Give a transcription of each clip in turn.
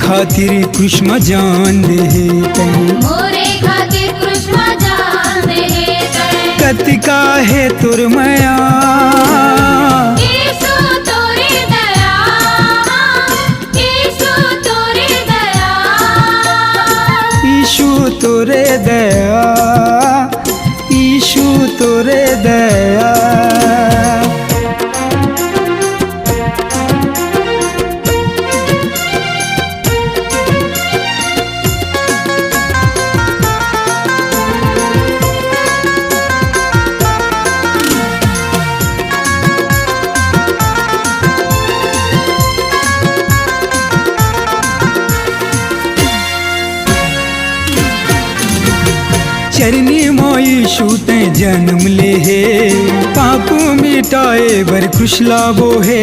खातिर कृष्ण जान दे मोरे खातिर कृष्ण जान दे कतिका है तुर मया ईशु तोरे दया ईशु तोरे दया ईशु तोरे दया ईशु तोरे दया चरनी मोई शूते जन्म ले है पाप मिटाए बर कृष्ला वो है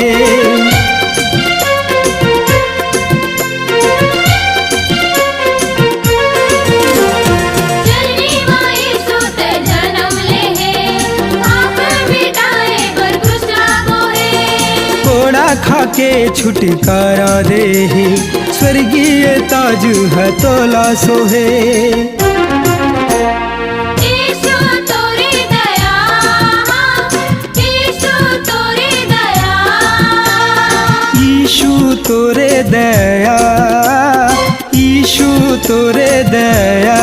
चरनी माई सुते जन्म ले पाप मिटाए बर कृष्ण मोहे घोड़ा खाके छुटकारा दे स्वर्गीय ताज हतोला सोहे ईशु तोरे दया ईशु तोरे दया ईशु तोरे दया ईशु तोरे दया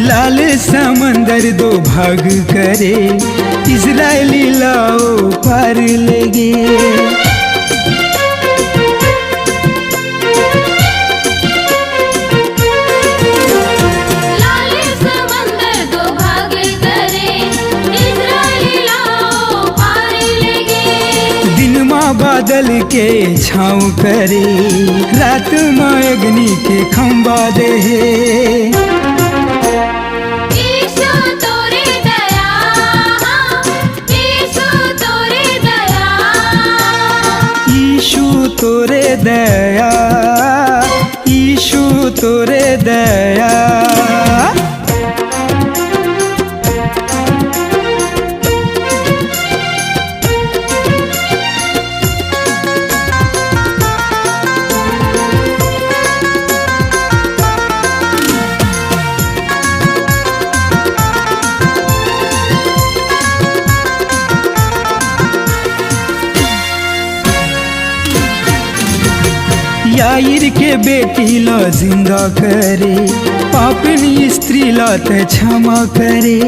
लाल समंदर दो भाग करे इजरायली लाओ पार लेगे लाल समंदर दो भाग करे इस्राएली लाओ पार लगे दिन माँ बादल के छाँव करे रात माँ अग्नि के खंबा दे ईशु तोरे दया ईशु तोरे दया ईशु तोरे दया ईशु तोरे दया याईर के बेटी ला जिंदा करे पापनी स्त्री ला ते क्षमा करे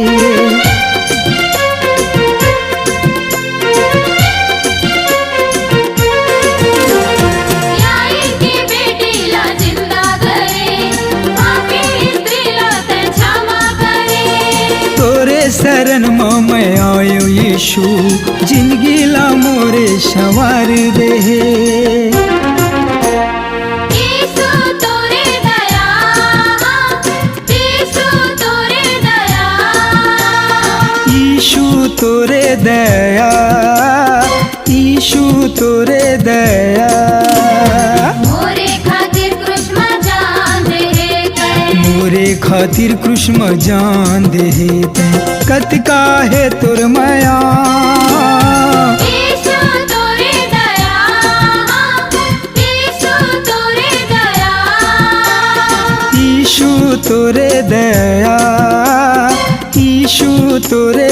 याई की बेटी ला जिंदा करे पापी स्त्री ला ते क्षमा करे तोरे शरण में मैं आयो यीशु जिंदगी ला मोरे संवार दे ईशु तोरे दया ईशु तोरे दया ईशु तोरे दया ईशु तोरे दया मोरे खातिर कृष्ण जान दे मोरे खातिर कृष्ण जान दे कतिका है तुर मया ईशु तोरे दया ईशु तोरे दया ईशु तोरे दया ईशु तोरे